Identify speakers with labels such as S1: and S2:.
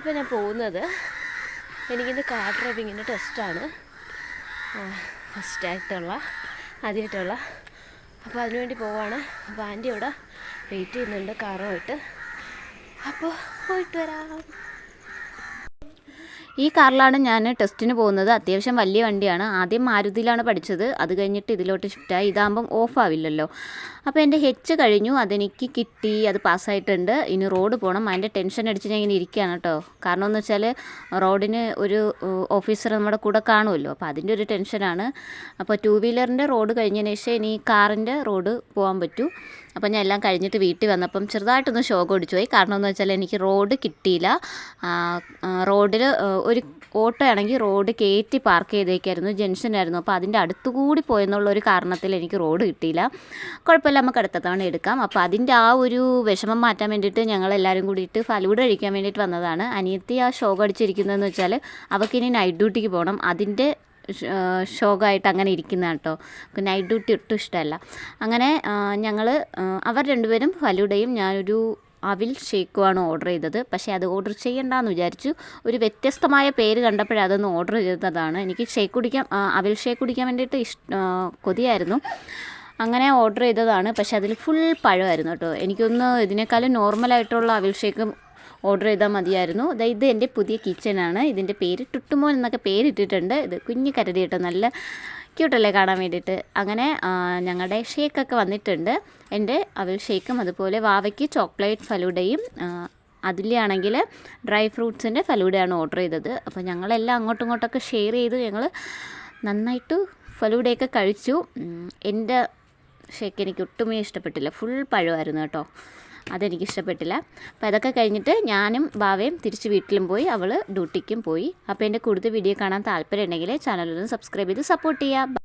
S1: ഇപ്പോൾ ഞാൻ പോകുന്നത് എനിക്കിന്ന് കാർ ഡ്രൈവിങ്ങിൻ്റെ ടെസ്റ്റാണ്, ആദ്യമായിട്ടുള്ള. അപ്പോൾ അതിനുവേണ്ടി പോവാണ്. അപ്പോൾ ആൻറ്റി ഇവിടെ വെയിറ്റ് ചെയ്യുന്നുണ്ട് കാറുമായിട്ട്. അപ്പോൾ പോയിട്ട് വരാം.
S2: ഈ കാറിലാണ് ഞാൻ ടെസ്റ്റിന് പോകുന്നത്. അത്യാവശ്യം വലിയ വണ്ടിയാണ്. ആദ്യം മാരുതിയിലാണ് പഠിച്ചത്, അത് കഴിഞ്ഞിട്ട് ഇതിലോട്ട് ഷിഫ്റ്റായി. ഇതാകുമ്പം ഓഫ് ആവില്ലല്ലോ. അപ്പോൾ എൻ്റെ ഹെച്ച് കഴിഞ്ഞു, അതെനിക്ക് കിട്ടി, അത് പാസ്സായിട്ടുണ്ട്. ഇനി റോഡ് പോകണം. അതിൻ്റെ ടെൻഷൻ അടിച്ച് ഞാൻ ഇങ്ങനെ ഇരിക്കുകയാണ് കേട്ടോ. കാരണം എന്ന് വെച്ചാൽ റോഡിന് ഒരു ഓഫീസർ നമ്മുടെ കൂടെ കാണുമല്ലോ, അപ്പോൾ അതിൻ്റെ ഒരു ടെൻഷനാണ്. അപ്പോൾ 2 വീലറിൻ്റെ റോഡ് കഴിഞ്ഞതിന് ശേഷം ഇനി കാറിൻ്റെ റോഡ് പോകാൻ പറ്റൂ. അപ്പോൾ ഞാൻ എല്ലാം കഴിഞ്ഞിട്ട് വീട്ടിൽ വന്നപ്പം ചെറുതായിട്ടൊന്ന് ഷോക്ക് അടിച്ചു പോയി. കാരണം എന്ന് വെച്ചാൽ എനിക്ക് റോഡ് കിട്ടിയില്ല. റോഡിൽ ഒരു ഓട്ടോ ആണെങ്കിൽ റോഡ് കയറ്റി പാർക്ക് ചെയ്തേക്കായിരുന്നു, ജംഗ്ഷനായിരുന്നു. അപ്പോൾ അതിൻ്റെ അടുത്തുകൂടി പോയെന്നുള്ളൊരു കാരണത്തിൽ എനിക്ക് റോഡ് കിട്ടിയില്ല. കുഴപ്പമില്ല, നമുക്ക് അടുത്ത തവണ എടുക്കാം. അപ്പോൾ അതിൻ്റെ ആ ഒരു വിഷമം മാറ്റാൻ വേണ്ടിയിട്ട് ഞങ്ങളെല്ലാവരും കൂടിയിട്ട് ഫലൂഡ കഴിക്കാൻ വേണ്ടിയിട്ട് വന്നതാണ്. അനിയത്തി ആ ഷോക്ക് അടിച്ചിരിക്കുന്നതെന്ന് വെച്ചാൽ അവൾക്കിനി നൈറ്റ് ഡ്യൂട്ടിക്ക് പോകണം, അതിൻ്റെ ഷോക്കായിട്ട് അങ്ങനെ ഇരിക്കുന്നതാണ് കേട്ടോ. നൈറ്റ് ഡ്യൂട്ടി ഒട്ടും ഇഷ്ടമല്ല. അങ്ങനെ ഞങ്ങൾ അവർ രണ്ടുപേരും ഫലൂഡയും ഞാനൊരു അവിൽ ഷേക്കുമാണ് ഓർഡർ ചെയ്തത്. പക്ഷേ അത് ഓർഡർ ചെയ്യണ്ടെന്ന് വിചാരിച്ചു. ഒരു വ്യത്യസ്തമായ പേര് കണ്ടപ്പോഴേ അതൊന്ന് ഓർഡർ ചെയ്തതാണ്. എനിക്ക് അവിൽ ഷേക്ക് കുടിക്കാൻ വേണ്ടിയിട്ട് കൊതിയായിരുന്നു. അങ്ങനെ ഓർഡർ ചെയ്തതാണ്. പക്ഷേ അതിൽ ഫുൾ പഴമായിരുന്നു കേട്ടോ. എനിക്കൊന്ന് ഇതിനേക്കാളും നോർമലായിട്ടുള്ള അവിൽ ഷേക്ക് ഓർഡർ ചെയ്താൽ മതിയായിരുന്നു. ഇത് എൻ്റെ പുതിയ കിച്ചനാണ്. ഇതിൻ്റെ പേര് ടുട്ടുമോൻ എന്നൊക്കെ പേരിട്ടിട്ടുണ്ട്. ഇത് കുഞ്ഞു കരടി കേട്ടോ, നല്ല ക്യൂട്ടല്ലേ കാണാൻ വേണ്ടിയിട്ട്. അങ്ങനെ ഞങ്ങളുടെ ഷേക്കൊക്കെ വന്നിട്ടുണ്ട്. എൻ്റെ അവിൽ ഷേക്കും അതുപോലെ വാവയ്ക്ക് ചോക്ലേറ്റ് ഫലൂഡയും അതിലാണെങ്കിൽ ഡ്രൈ ഫ്രൂട്ട്സിൻ്റെ ഫലൂഡയാണ് ഓർഡർ ചെയ്തത്. അപ്പോൾ ഞങ്ങളെല്ലാം അങ്ങോട്ടും ഇങ്ങോട്ടൊക്കെ ഷെയർ ചെയ്ത് ഞങ്ങൾ നന്നായിട്ട് ഫലൂഡയൊക്കെ കഴിച്ചു. എൻ്റെ ഷേക്ക് എനിക്ക് ഒട്ടുമേ ഇഷ്ടപ്പെട്ടില്ല, ഫുൾ പഴമായിരുന്നു കേട്ടോ, അതെനിക്കിഷ്ടപ്പെട്ടില്ല. അപ്പോൾ അതൊക്കെ കഴിഞ്ഞിട്ട് ഞാനും ബാവയും തിരിച്ച് വീട്ടിലും പോയി, അവൾ ഡ്യൂട്ടിക്കും പോയി. അപ്പോൾ എൻ്റെ കൂടുതൽ വീഡിയോ കാണാൻ താല്പര്യം ഉണ്ടെങ്കിൽ ചാനലൊന്ന് സബ്സ്ക്രൈബ് ചെയ്ത് സപ്പോർട്ട് ചെയ്യുക.